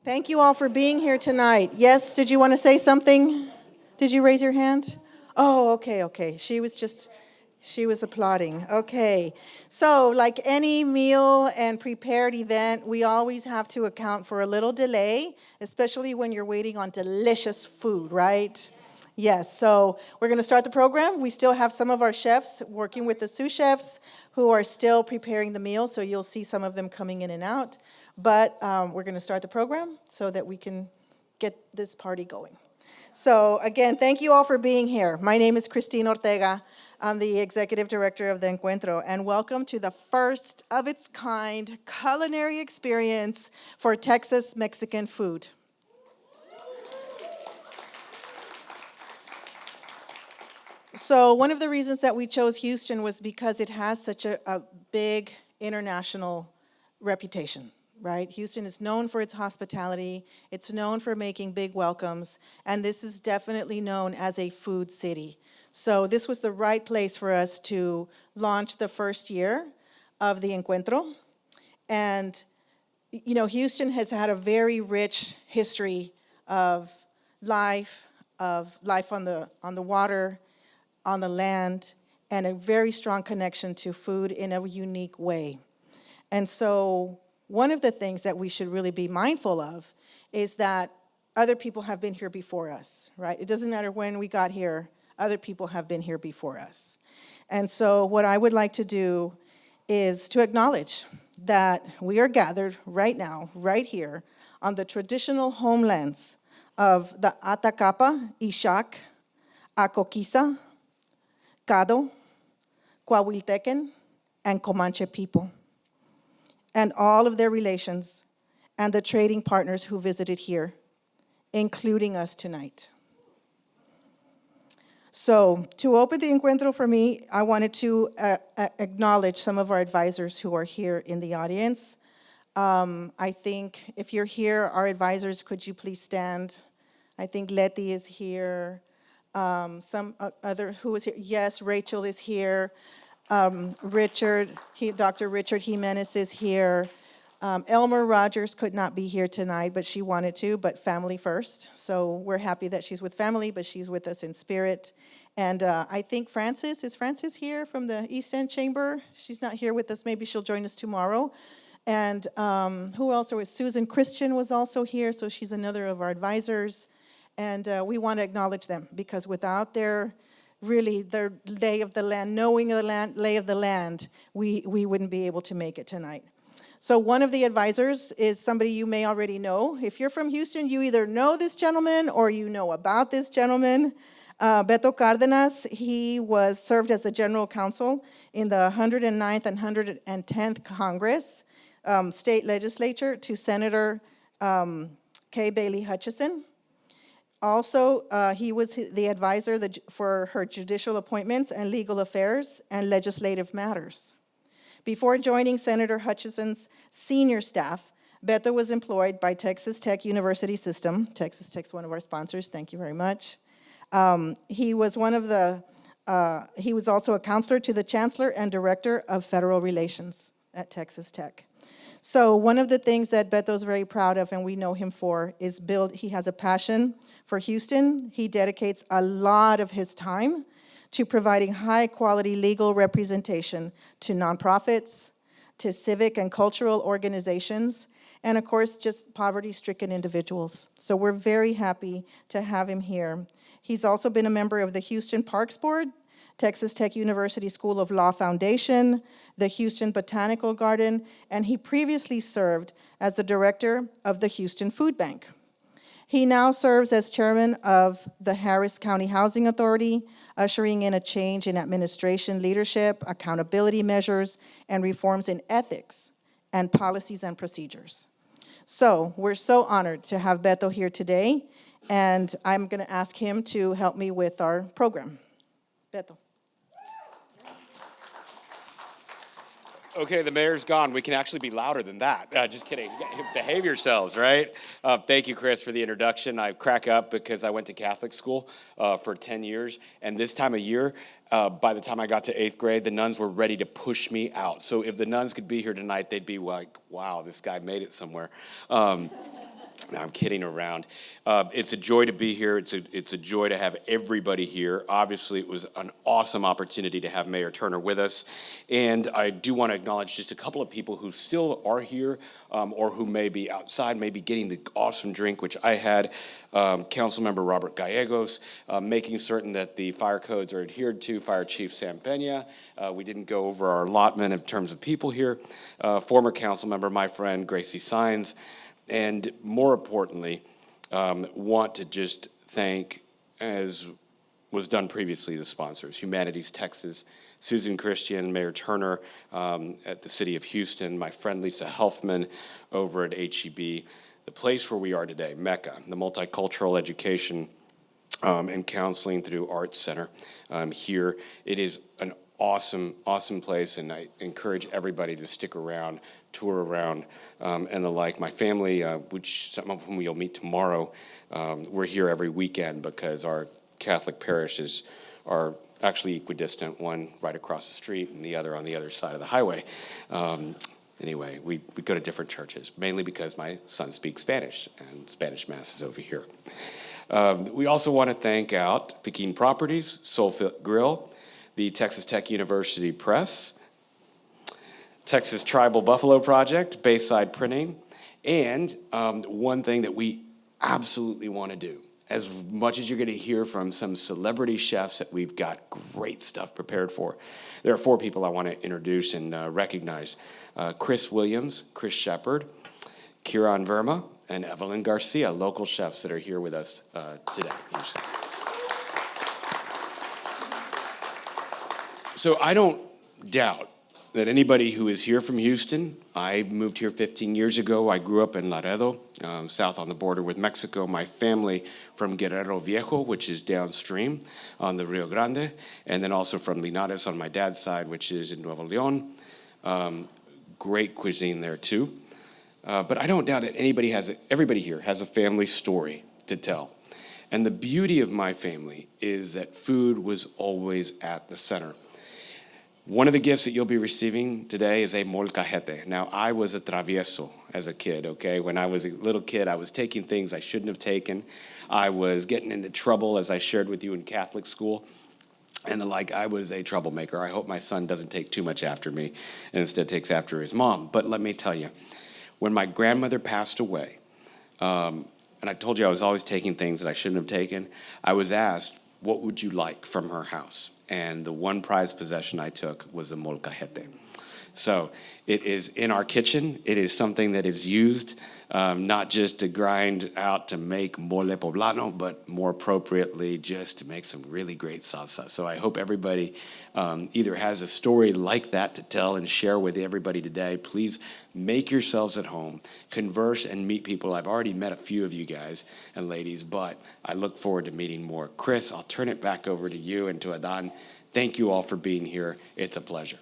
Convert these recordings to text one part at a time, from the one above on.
Thank you all for being here tonight. Yes, did you want to say something? Did you raise your hand? Oh, okay. She was applauding. Okay. So, like any meal and prepared event, we always have to account for a little delay, especially when you're waiting on delicious food, right? Yes, so we're going to start the program. We still have some of our chefs working with the sous chefs who are still preparing the meal, so you'll see some of them coming in and out. But we're going to start the program so that we can get this party going. So again, thank you all for being here. My name is Christine Ortega. I'm the executive director of the Encuentro, and welcome to the first of its kind culinary experience for Texas Mexican food. So one of the reasons that we chose Houston was because it has such a big international reputation, right? Houston is known for its hospitality. It's known for making big welcomes, and this is definitely known as a food city. So this was the right place for us to launch the first year of the Encuentro. And, you know, Houston has had a very rich history of life on the water, on the land, and a very strong connection to food in a unique way. And so one of the things that we should really be mindful of is that other people have been here before us, right? It doesn't matter when we got here, other people have been here before us. And so what I would like to do is to acknowledge that we are gathered right now, right here, on the traditional homelands of the Atacapa, Ixac, Acoquisa, Cado, Coahuiltecan, and Comanche people, and all of their relations and the trading partners who visited here, including us tonight. So to open the Encuentro for me, I wanted to acknowledge some of our advisors who are here in the audience. I think if you're here, our advisors, could you please stand? I think Letty is here. Some other, who is here? Yes, Rachel is here. Dr. Richard Jimenez is here. Elmer Rogers could not be here tonight, but she wanted to, but family first. So we're happy that she's with family, but she's with us in spirit. And I think is Frances here from the East End Chamber? She's not here with us. Maybe she'll join us tomorrow. And who else? There was Susan Christian was also here, so she's another of our advisors. And we want to acknowledge them because without their lay of the land, knowing the lay of the land, we wouldn't be able to make it tonight. So one of the advisors is somebody you may already know. If you're from Houston, you either know this gentleman or you know about this gentleman. Beto Cárdenas, he served as the general counsel in the 109th and 110th Congress, state legislature to Senator Kay Bailey Hutchison. Also, he was the advisor for her judicial appointments and legal affairs and legislative matters. Before joining Senator Hutchison's senior staff, Beto was employed by Texas Tech University System. Texas Tech's one of our sponsors. Thank you very much. He was also a counselor to the chancellor and director of federal relations at Texas Tech. So one of the things that Beto's very proud of, and we know him for, is he has a passion for Houston. He dedicates a lot of his time to providing high-quality legal representation to nonprofits, to civic and cultural organizations, and of course, just poverty-stricken individuals. So we're very happy to have him here. He's also been a member of the Houston Parks Board, Texas Tech University School of Law Foundation, the Houston Botanical Garden, and he previously served as the director of the Houston Food Bank. He now serves as chairman of the Harris County Housing Authority, ushering in a change in administration leadership, accountability measures, and reforms in ethics and policies and procedures. So we're so honored to have Beto here today, and I'm going to ask him to help me with our program. Beto. Okay, the mayor's gone. We can actually be louder than that. Just kidding. Behave yourselves, right? Thank you, Chris, for the introduction. I crack up because I went to Catholic school for 10 years. And this time of year, by the time I got to 8th grade, the nuns were ready to push me out. So if the nuns could be here tonight, they'd be like, wow, this guy made it somewhere. No, I'm kidding around. It's a joy to be here. It's a joy to have everybody here. Obviously, it was an awesome opportunity to have Mayor Turner with us. And I do want to acknowledge just a couple of people who still are here or who may be outside, maybe getting the awesome drink, which I had. Councilmember Robert Gallegos, making certain that the fire codes are adhered to. Fire Chief Sam Pena. We didn't go over our allotment in terms of people here. Former council member, my friend, Gracie Sines. And more importantly, want to just thank, as was done previously, the sponsors, Humanities Texas, Susan Christian, Mayor Turner at the City of Houston, my friend Lisa Helfman over at HEB, the place where we are today, Mecca, the multicultural education and counseling through Arts Center here. It is an awesome place, and I encourage everybody to stick around, tour around, and the like. My family, which some of whom you'll meet tomorrow, we're here every weekend because our Catholic parishes are actually equidistant, one right across the street and the other on the other side of the highway. Anyway, we go to different churches, mainly because my son speaks Spanish, and Spanish Mass is over here. We also want to thank out Pekin Properties, Soulfit Grill, the Texas Tech University Press, Texas Tribal Buffalo Project, Bayside Printing, and one thing that we absolutely want to do, as much as you're going to hear from some celebrity chefs that we've got great stuff prepared for, there are 4 people I want to introduce and recognize. Chris Williams, Chris Shepard, Kieran Verma, and Evelyn Garcia, local chefs that are here with us today. So I don't doubt that anybody who is here from Houston, I moved here 15 years ago. I grew up in Laredo, south on the border with Mexico. My family from Guerrero Viejo, which is downstream on the Rio Grande, and then also from Linares on my dad's side, which is in Nuevo Leon. Great cuisine there too. But I don't doubt that everybody here has a family story to tell. And the beauty of my family is that food was always at the center. One of the gifts that you'll be receiving today is a molcajete. Now, I was a travieso as a kid, okay? When I was a little kid, I was taking things I shouldn't have taken. I was getting into trouble, as I shared with you in Catholic school. And the like, I was a troublemaker. I hope my son doesn't take too much after me and instead takes after his mom. But let me tell you, when my grandmother passed away, and I told you I was always taking things that I shouldn't have taken, I was asked, what would you like from her house? And the one prized possession I took was a molcajete. So it is in our kitchen. It is something that is used not just to grind out to make mole poblano, but more appropriately just to make some really great salsa. So I hope everybody either has a story like that to tell and share with everybody today. Please make yourselves at home, converse and meet people. I've already met a few of you guys and ladies, but I look forward to meeting more. Chris, I'll turn it back over to you and to Adan. Thank you all for being here. It's a pleasure.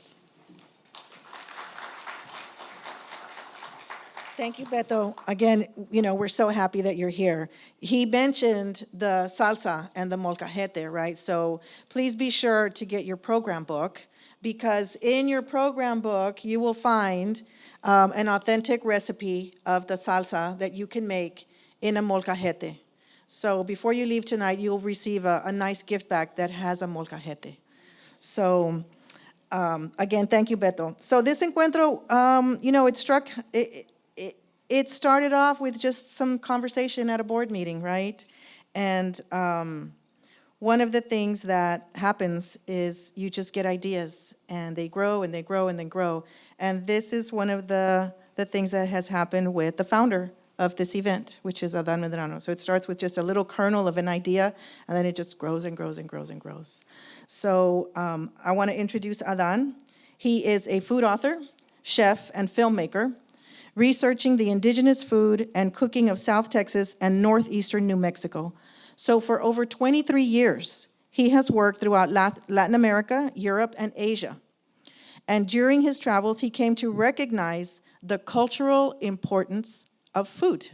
Thank you, Beto. Again, we're so happy that you're here. He mentioned the salsa and the molcajete, right? So please be sure to get your program book, because in your program book, you will find an authentic recipe of the salsa that you can make in a molcajete. So before you leave tonight, you'll receive a nice gift bag that has a molcajete. So again, thank you, Beto. So this Encuentro, it started off with just some conversation at a board meeting, right? And one of the things that happens is you just get ideas, and they grow and they grow and they grow. And this is one of the things that has happened with the founder of this event, which is Adan Medrano. So it starts with just a little kernel of an idea, and then it just grows and grows and grows and grows. So I want to introduce Adan. He is a food author, chef, and filmmaker, researching the indigenous food and cooking of South Texas and northeastern New Mexico. So for over 23 years, he has worked throughout Latin America, Europe, and Asia. And during his travels, he came to recognize the cultural importance of food.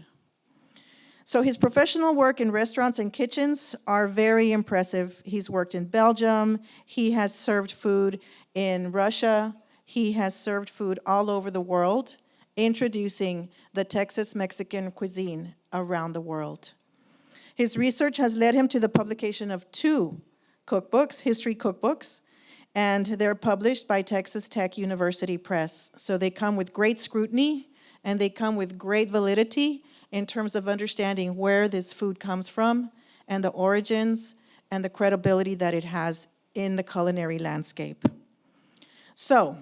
So his professional work in restaurants and kitchens are very impressive. He's worked in Belgium. He has served food in Russia. He has served food all over the world introducing the Texas Mexican cuisine around the world. His research has led him to the publication of 2 cookbooks, history cookbooks, and they're published by Texas Tech University Press. So they come with great scrutiny, and they come with great validity in terms of understanding where this food comes from and the origins and the credibility that it has in the culinary landscape. So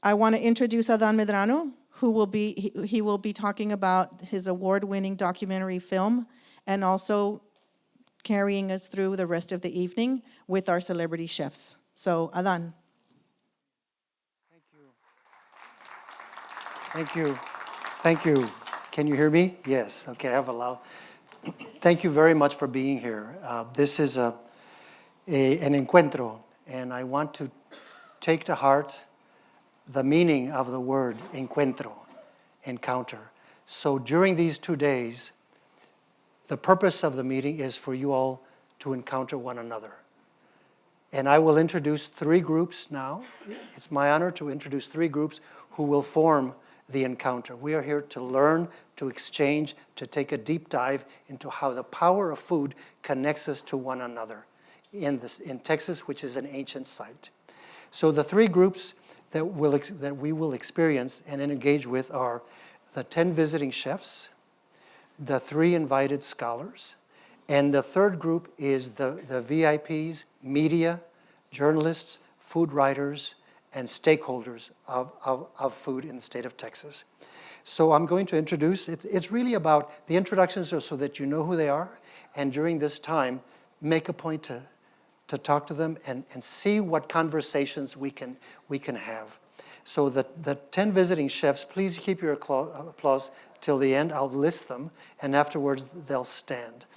I want to introduce Adan Medrano, who will be talking about his award-winning documentary film and also carrying us through the rest of the evening with our celebrity chefs. So, Adan. Thank you. Thank you. Can you hear me? Yes. Okay, I have a loud. Thank you very much for being here. This is an encuentro, and I want to take to heart the meaning of the word encuentro, encounter. So during these 2 days, the purpose of the meeting is for you all to encounter one another. And I will introduce 3 groups now. It's my honor to introduce 3 groups who will form the encounter. We are here to learn, to exchange, to take a deep dive into how the power of food connects us to one another in Texas, which is an ancient site. So the 3 groups that we will experience and engage with are the 10 visiting chefs, the 3 invited scholars, and the 3rd group is the VIPs, media, journalists, food writers, and stakeholders of food in the state of Texas. So I'm going to introduce, it's really about, the introductions are so that you know who they are, and during this time, make a point to talk to them and see what conversations we can have. So the 10 visiting chefs, please keep your applause till the end. I'll list them, and afterwards they'll stand.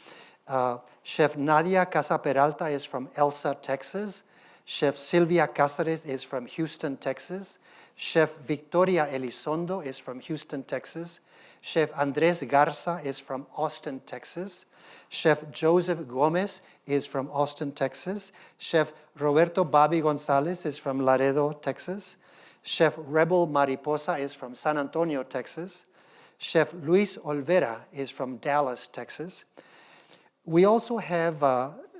Chef Nadia Casa Peralta is from Elsa, Texas. Chef Silvia Cáceres is from Houston, Texas. Chef Victoria Elizondo is from Houston, Texas. Chef Andres Garza is from Austin, Texas. Chef Joseph Gomez is from Austin, Texas. Chef Roberto Bobby Gonzalez is from Laredo, Texas. Chef Rebel Mariposa is from San Antonio, Texas. Chef Luis Olvera is from Dallas, Texas. We also have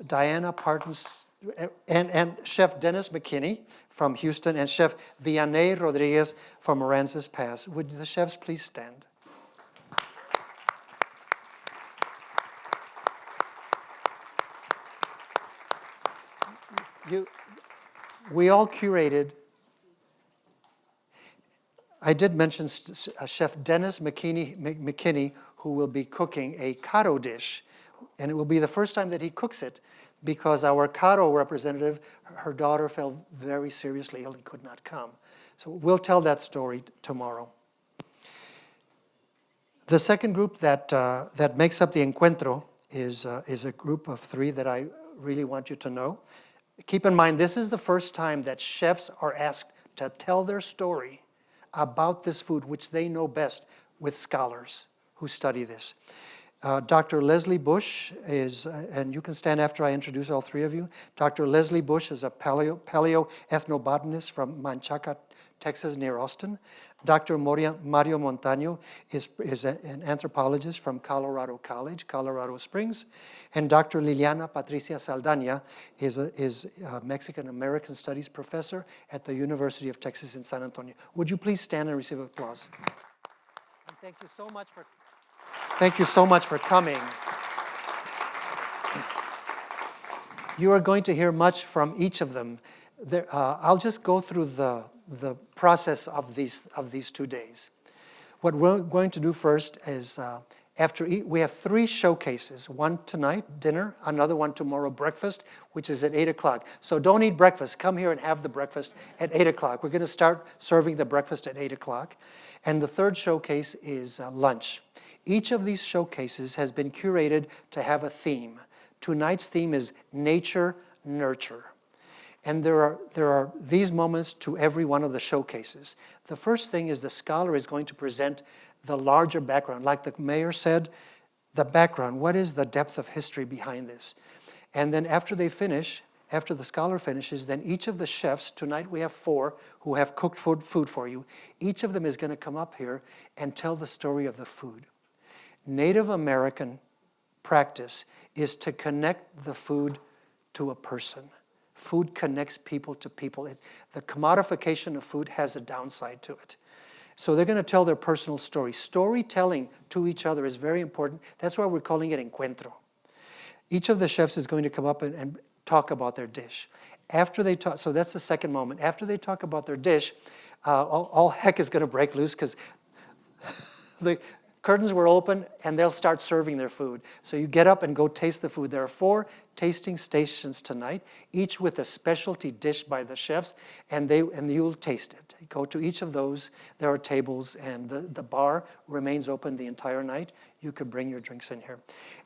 Diana Partons and Chef Dennis McKinney from Houston and Chef Vianney Rodriguez from Aransas Pass. Would the chefs please stand? We all curated. I did mention Chef Dennis McKinney, who will be cooking a caro dish, and it will be the first time that he cooks it because our caro representative, her daughter fell very seriously ill and could not come. So we'll tell that story tomorrow. The second group that makes up the Encuentro is a group of 3 that I really want you to know. Keep in mind, this is the first time that chefs are asked to tell their story about this food, which they know best, with scholars who study this. Dr. Leslie Bush is, and you can stand after I introduce all 3 of you. Dr. Leslie Bush is a paleo-ethnobotanist from Manchaca, Texas, near Austin. Dr. Mario Montaño is an anthropologist from Colorado College, Colorado Springs. And Dr. Liliana Patricia Saldaña is a Mexican-American Studies professor at the University of Texas in San Antonio. Would you please stand and receive applause? And thank you so much for coming. You are going to hear much from each of them. I'll just go through the process of these 2 days. What we're going to do first is we have 3 showcases. One tonight, dinner, another one tomorrow, breakfast, which is at 8 o'clock. So don't eat breakfast. Come here and have the breakfast at 8 o'clock. We're going to start serving the breakfast at 8 o'clock. And the 3rd showcase is lunch. Each of these showcases has been curated to have a theme. Tonight's theme is nature, nurture. And there are these moments to every one of the showcases. The first thing is the scholar is going to present the larger background. Like the mayor said, the background. What is the depth of history behind this? And then after they finish, after the scholar finishes, then each of the chefs, tonight we have 4 who have cooked food for you, each of them is going to come up here and tell the story of the food. Native American practice is to connect the food to a person. Food connects people to people. The commodification of food has a downside to it. So they're going to tell their personal story. Storytelling to each other is very important. That's why we're calling it Encuentro. Each of the chefs is going to come up and talk about their dish. After they talk, so that's the second moment. After they talk about their dish, all heck is going to break loose because the curtains were open and they'll start serving their food. So you get up and go taste the food. There are 4 tasting stations tonight, each with a specialty dish by the chefs, and you'll taste it. Go to each of those. There are tables, and the bar remains open the entire night. You could bring your drinks in here.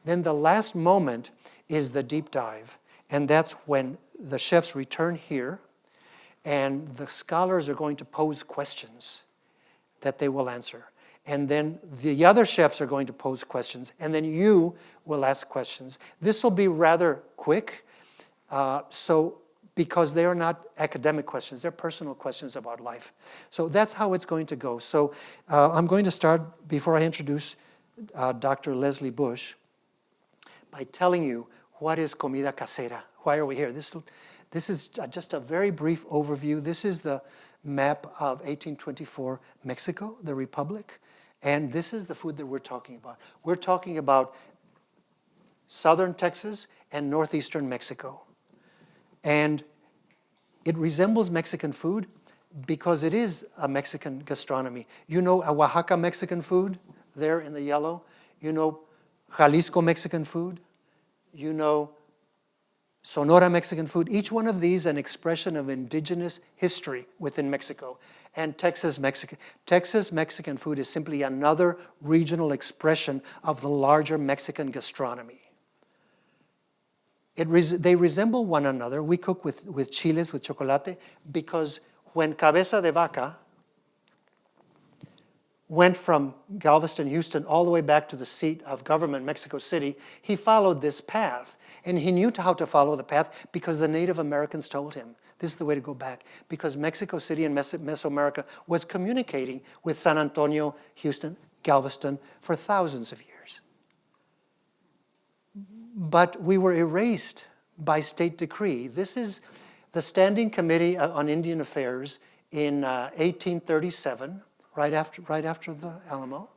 Then the last moment is the deep dive, and that's when the chefs return here, and the scholars are going to pose questions that they will answer. And then the other chefs are going to pose questions, and then you will ask questions. This will be rather quick, because they are not academic questions, they're personal questions about life. So that's how it's going to go. So I'm going to start, before I introduce Dr. Leslie Bush, by telling you what is comida casera. Why are we here? This is just a very brief overview. This is the map of 1824 Mexico, the Republic. And this is the food that we're talking about. We're talking about southern Texas and northeastern Mexico. And it resembles Mexican food because it is a Mexican gastronomy. You know a Oaxaca Mexican food there in the yellow. You know Jalisco Mexican food. You know Sonora Mexican food. Each one of these an expression of indigenous history within Mexico. And Texas Mexican food is simply another regional expression of the larger Mexican gastronomy. They resemble one another. We cook with chiles, with chocolate, because when Cabeza de Vaca went from Galveston, Houston, all the way back to the seat of government, Mexico City, he followed this path. And he knew how to follow the path because the Native Americans told him, this is the way to go back. Because Mexico City and Mesoamerica was communicating with San Antonio, Houston, Galveston for thousands of years. But we were erased by state decree. This is the Standing Committee on Indian Affairs in 1837, right after the Alamo,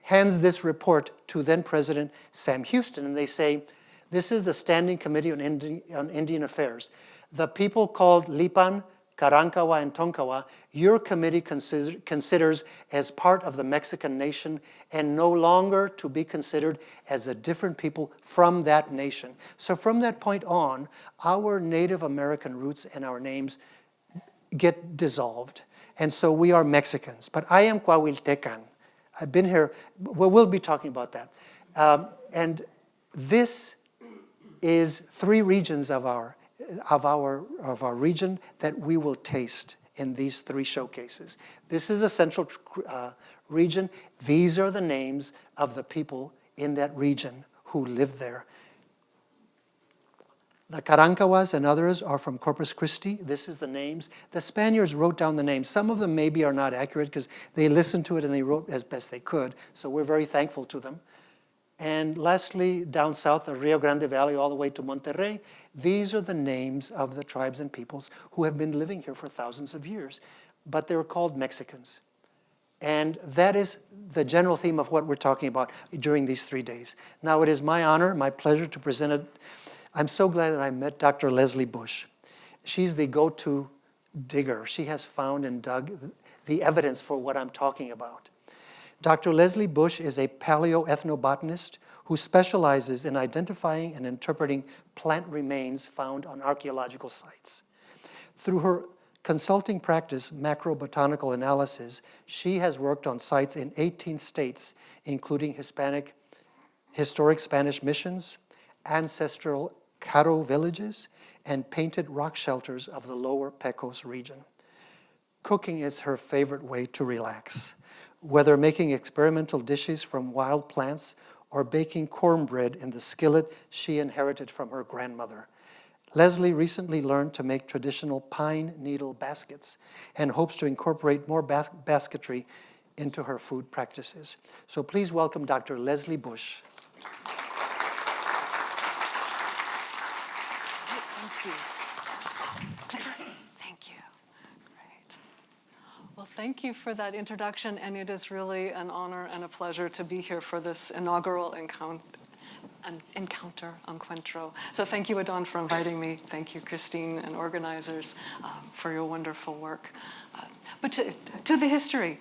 hands this report to then President Sam Houston, and they say, this is the Standing Committee on Indian Affairs. The people called Lipan, Carancawa, and Tonkawa, your committee considers as part of the Mexican nation and no longer to be considered as a different people from that nation. So from that point on, our Native American roots and our names get dissolved. And so we are Mexicans. But I am Coahuiltecan. I've been here. We'll be talking about that. And this is 3 regions of our region that we will taste in these 3 showcases. This is the central region. These are the names of the people in that region who live there. The Carancawas and others are from Corpus Christi. This is the names. The Spaniards wrote down the names. Some of them maybe are not accurate because they listened to it and they wrote as best they could. So we're very thankful to them. And lastly, down south, the Rio Grande Valley all the way to Monterrey, these are the names of the tribes and peoples who have been living here for thousands of years. But they're called Mexicans. And that is the general theme of what we're talking about during these 3 days. Now, it is my honor, my pleasure to present it. I'm so glad that I met Dr. Leslie Bush. She's the go-to digger. She has found and dug the evidence for what I'm talking about. Dr. Leslie Bush is a paleoethnobotanist who specializes in identifying and interpreting plant remains found on archaeological sites. Through her consulting practice, macrobotanical analysis, she has worked on sites in 18 states, including historic Spanish missions, ancestral Caddo villages, and painted rock shelters of the lower Pecos region. Cooking is her favorite way to relax. Whether making experimental dishes from wild plants or baking cornbread in the skillet she inherited from her grandmother. Leslie recently learned to make traditional pine needle baskets and hopes to incorporate more basketry into her food practices. So please welcome Dr. Leslie Bush. Thank you. Thank you. Great. Well, thank you for that introduction, and it is really an honor and a pleasure to be here for this inaugural Encuentro. So thank you, Adon, for inviting me. Thank you, Christine and organizers, for your wonderful work. But to the history.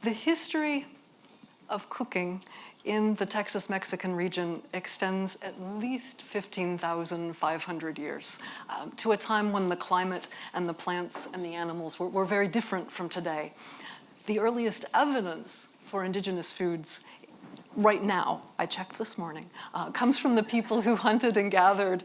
The history of cooking in the Texas-Mexican region extends at least 15,500 years, to a time when the climate and the plants and the animals were very different from today. The earliest evidence for indigenous foods right now, I checked this morning, comes from the people who hunted and gathered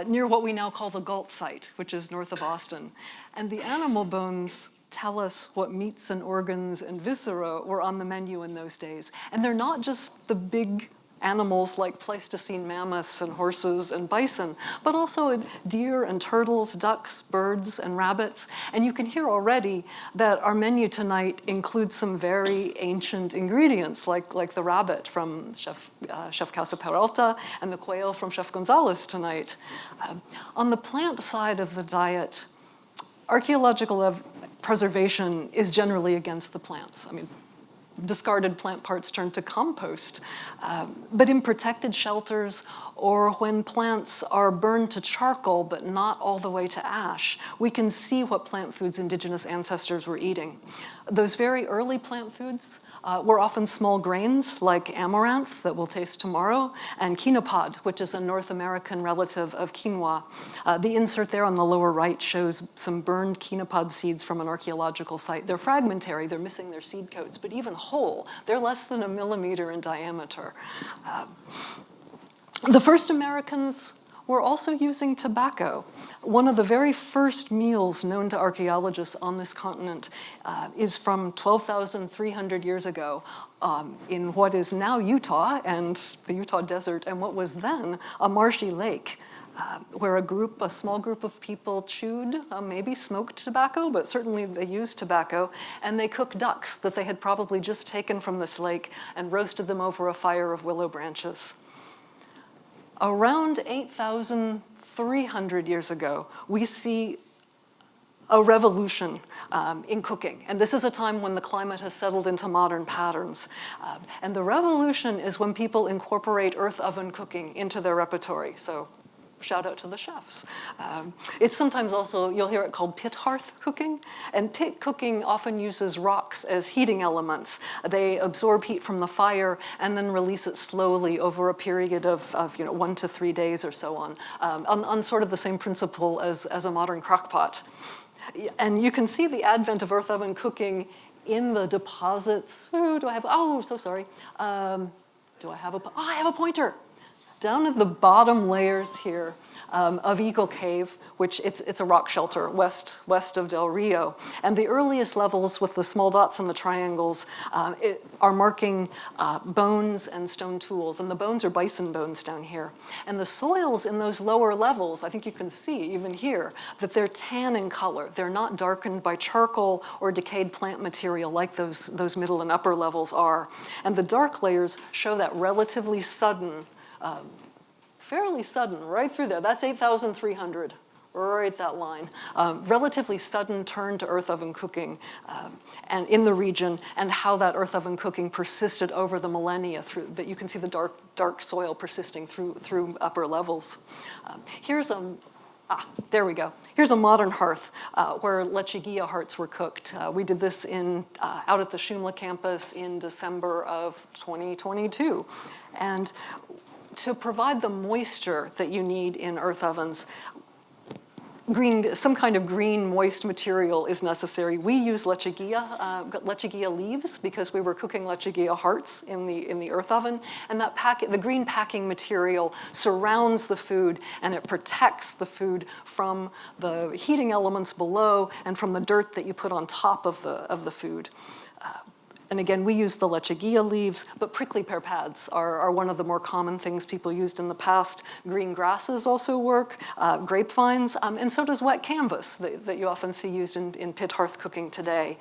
near what we now call the Galt site, which is north of Austin. And the animal bones tell us what meats and organs and viscera were on the menu in those days. And they're not just the big animals like Pleistocene mammoths and horses and bison, but also deer and turtles, ducks, birds, and rabbits. And you can hear already that our menu tonight includes some very ancient ingredients, like the rabbit from Chef Casa Peralta and the quail from Chef Gonzalez tonight. On the plant side of the diet, archaeological preservation is generally against the plants. I mean, discarded plant parts turn to compost. But in protected shelters or when plants are burned to charcoal but not all the way to ash, we can see what plant foods indigenous ancestors were eating. Those very early plant foods were often small grains like amaranth that we'll taste tomorrow, and quinopod, which is a North American relative of quinoa. The insert there on the lower right shows some burned quinopod seeds from an archaeological site. They're fragmentary, they're missing their seed coats, but even whole, they're less than 1 millimeter in diameter. The first Americans were also using tobacco. One of the very first meals known to archaeologists on this continent is from 12,300 years ago in what is now Utah and the Utah desert, and what was then a marshy lake, where a small group of people chewed, maybe smoked tobacco, but certainly they used tobacco, and they cooked ducks that they had probably just taken from this lake and roasted them over a fire of willow branches. Around 8,300 years ago, we see a revolution in cooking. And this is a time when the climate has settled into modern patterns. And the revolution is when people incorporate earth oven cooking into their repertory. So shout out to the chefs. It's sometimes also, you'll hear it called pit hearth cooking. And pit cooking often uses rocks as heating elements. They absorb heat from the fire and then release it slowly over a period of 1 to 3 days or so on sort of the same principle as a modern crock pot. And you can see the advent of earth oven cooking in the deposits. Do I have, so sorry. Do I have I have a pointer. Down at the bottom layers here of Eagle Cave, which it's a rock shelter west of Del Rio. And the earliest levels with the small dots and the triangles are marking bones and stone tools. And the bones are bison bones down here. And the soils in those lower levels, I think you can see even here, that they're tan in color. They're not darkened by charcoal or decayed plant material like those middle and upper levels are. And the dark layers show that relatively sudden, fairly sudden, right through there. That's 8,300, right that line. Relatively sudden turn to earth oven cooking and in the region, and how that earth oven cooking persisted over the millennia. Through that, you can see the dark soil persisting through upper levels. There we go. Here's a modern hearth where lechuguilla hearts were cooked. We did this out at the Shumla campus in December of 2022. And to provide the moisture that you need in earth ovens, some kind of green, moist material is necessary. We use lechuguilla leaves because we were cooking lechuguilla hearts in the earth oven, and the green packing material surrounds the food, and it protects the food from the heating elements below and from the dirt that you put on top of the food. And again, we use the lechuguilla leaves, but prickly pear pads are one of the more common things people used in the past. Green grasses also work, grapevines, and so does wet canvas that you often see used in pit hearth cooking today.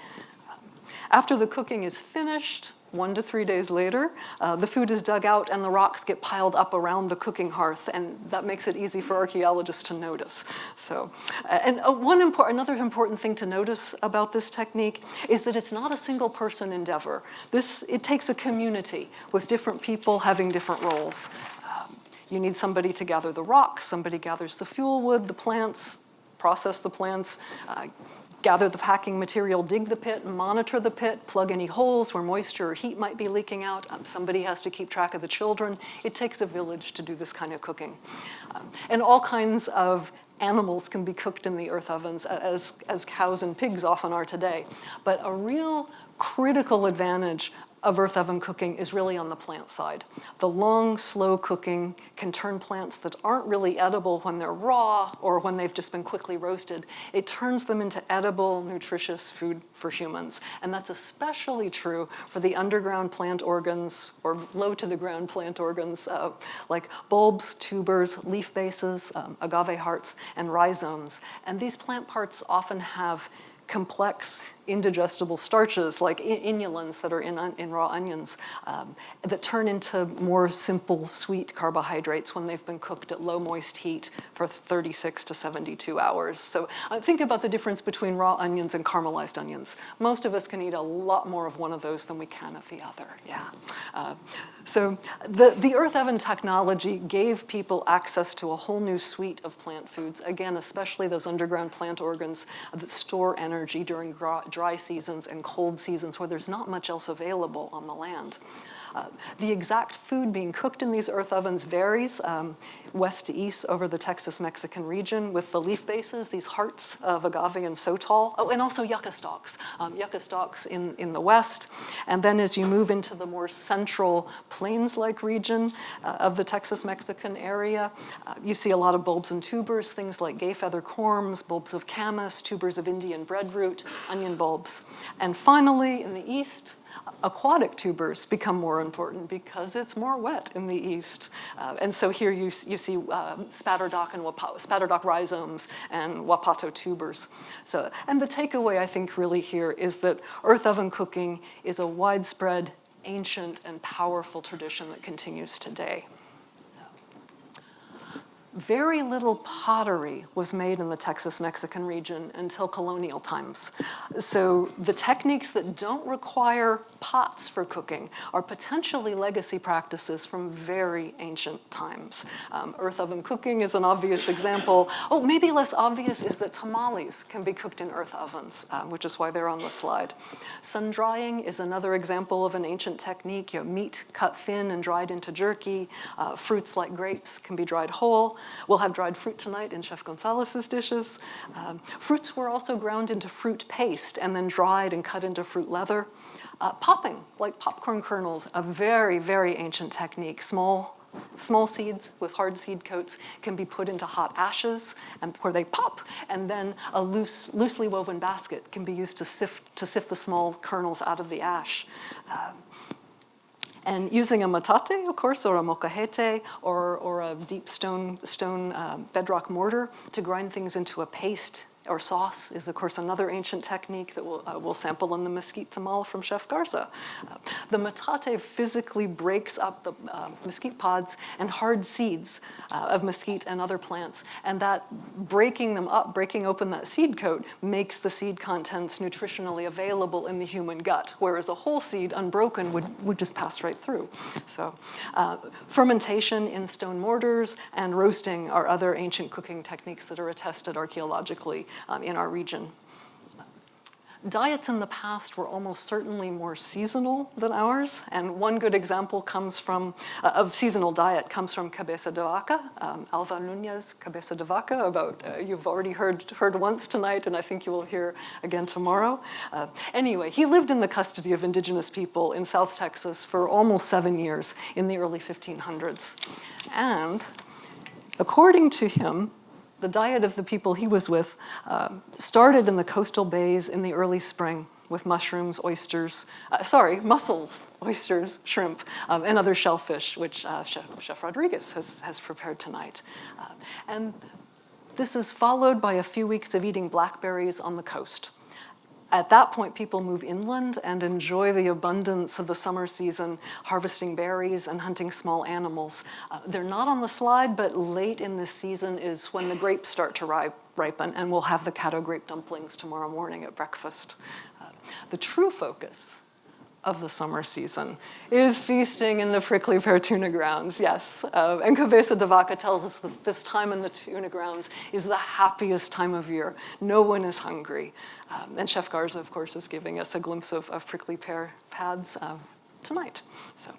After the cooking is finished, 1 to 3 days later, the food is dug out and the rocks get piled up around the cooking hearth, and that makes it easy for archaeologists to notice. So, and another important thing to notice about this technique is that it's not a single person endeavor. It takes a community with different people having different roles. You need somebody to gather the rocks, somebody gathers the fuel wood, the plants, process the plants, gather the packing material, dig the pit, monitor the pit, plug any holes where moisture or heat might be leaking out. Somebody has to keep track of the children. It takes a village to do this kind of cooking. And all kinds of animals can be cooked in the earth ovens, as cows and pigs often are today. But a real critical advantage of earth oven cooking is really on the plant side. The long, slow cooking can turn plants that aren't really edible when they're raw or when they've just been quickly roasted. It turns them into edible, nutritious food for humans. And that's especially true for the underground plant organs or low to the ground plant organs like bulbs, tubers, leaf bases, agave hearts, and rhizomes. And these plant parts often have complex indigestible starches like inulins that are in raw onions that turn into more simple sweet carbohydrates when they've been cooked at low moist heat for 36 to 72 hours. So think about the difference between raw onions and caramelized onions. Most of us can eat a lot more of one of those than we can of the other, yeah. So the earth oven technology gave people access to a whole new suite of plant foods, again, especially those underground plant organs that store energy during dry seasons and cold seasons where there's not much else available on the land. The exact food being cooked in these earth ovens varies west to east over the Texas-Mexican region with the leaf bases, these hearts of agave and sotol. Oh, and also yucca stalks. Yucca stalks in the west. And then as you move into the more central plains-like region of the Texas-Mexican area, you see a lot of bulbs and tubers, things like gay feather corms, bulbs of camas, tubers of Indian breadroot, onion bulbs. And finally, in the east, aquatic tubers become more important because it's more wet in the east. And so here you see spatterdock rhizomes and wapato tubers. So, and the takeaway I think really here is that earth oven cooking is a widespread, ancient, and powerful tradition that continues today. Very little pottery was made in the Texas-Mexican region until colonial times. So the techniques that don't require pots for cooking are potentially legacy practices from very ancient times. Earth oven cooking is an obvious example. Oh, maybe less obvious is that tamales can be cooked in earth ovens, which is why they're on the slide. Sun drying is another example of an ancient technique. You know, meat cut thin and dried into jerky. Fruits like grapes can be dried whole. We'll have dried fruit tonight in Chef Gonzalez's dishes. Fruits were also ground into fruit paste and then dried and cut into fruit leather. Popping, like popcorn kernels, a very, very ancient technique. Small seeds with hard seed coats can be put into hot ashes and where they pop, and then a loosely woven basket can be used to sift the small kernels out of the ash. And using a metate, of course, or a mocajete, or a deep stone bedrock mortar to grind things into a paste or sauce is, of course, another ancient technique that we'll sample in the mesquite tamal from Chef Garza. The metate physically breaks up the mesquite pods and hard seeds of mesquite and other plants, and that breaking them up, breaking open that seed coat, makes the seed contents nutritionally available in the human gut, whereas a whole seed, unbroken, would just pass right through. So fermentation in stone mortars and roasting are other ancient cooking techniques that are attested archaeologically in our region. Diets in the past were almost certainly more seasonal than ours, and one good example comes from, of seasonal diet comes from Cabeza de Vaca, Alva Nunez Cabeza de Vaca, about, you've already heard once tonight, and I think you will hear again tomorrow. Anyway, he lived in the custody of indigenous people in South Texas for almost 7 years in the early 1500s. And according to him, The diet of the people he was with started in the coastal bays in the early spring with mushrooms, mussels, oysters, shrimp, and other shellfish, which Chef Rodriguez has prepared tonight. And this is followed by a few weeks of eating blackberries on the coast. At that point, people move inland and enjoy the abundance of the summer season, harvesting berries and hunting small animals. They're not on the slide, but late in this season is when the grapes start to ripen, and we'll have the Caddo grape dumplings tomorrow morning at breakfast. The true focus of the summer season is feasting in the prickly pear tuna grounds, yes. And Cabeza de Vaca tells us that this time in the tuna grounds is the happiest time of year. No one is hungry. And Chef Garza, of course, is giving us a glimpse of prickly pear pads tonight. So,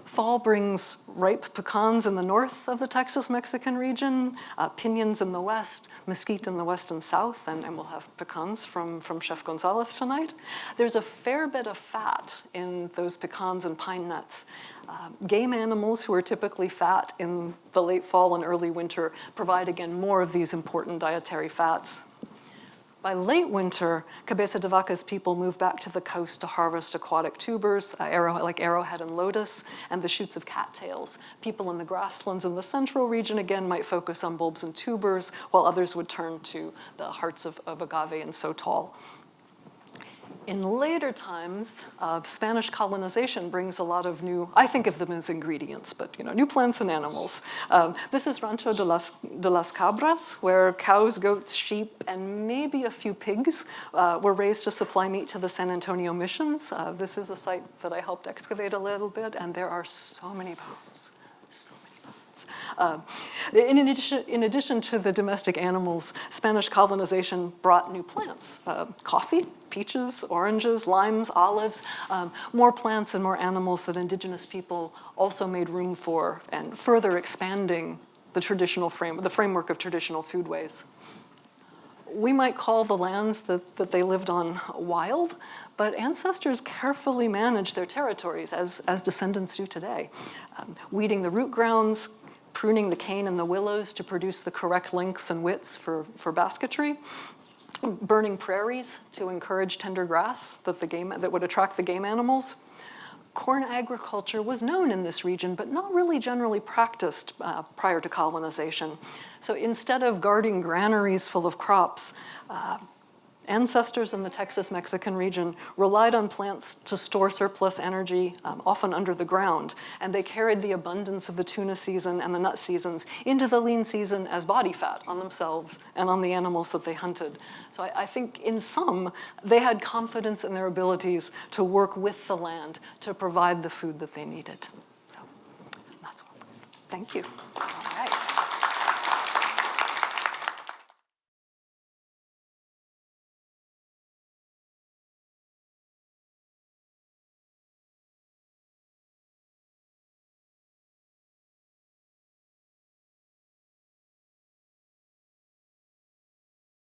fall brings ripe pecans in the north of the Texas-Mexican region, piñons in the west, mesquite in the west and south, and we'll have pecans from Chef Gonzalez tonight. There's a fair bit of fat in those pecans and pine nuts. Game animals who are typically fat in the late fall and early winter provide, again, more of these important dietary fats. By late winter, Cabeza de Vaca's people move back to the coast to harvest aquatic tubers, like arrowhead and lotus, and the shoots of cattails. People in the grasslands in the central region, again, might focus on bulbs and tubers, while others would turn to the hearts of agave and sotol. In later times, Spanish colonization brings a lot of new, I think of them as ingredients, but new plants and animals. This is Rancho de las Cabras, where cows, goats, sheep, and maybe a few pigs were raised to supply meat to the San Antonio missions. This is a site that I helped excavate a little bit, and there are so many bones. So many bones. In addition to the domestic animals, Spanish colonization brought new plants, coffee, peaches, oranges, limes, olives, more plants and more animals that indigenous people also made room for, and further expanding the framework of traditional foodways. We might call the lands that they lived on wild, but ancestors carefully managed their territories as descendants do today, weeding the root grounds, pruning the cane and the willows to produce the correct lengths and widths for basketry, burning prairies to encourage tender grass that would attract the game animals. Corn agriculture was known in this region, but not really generally practiced prior to colonization. So instead of guarding granaries full of crops, ancestors in the Texas-Mexican region relied on plants to store surplus energy, often under the ground, and they carried the abundance of the tuna season and the nut seasons into the lean season as body fat on themselves and on the animals that they hunted. So I think in sum, they had confidence in their abilities to work with the land to provide the food that they needed. So that's what. Thank you.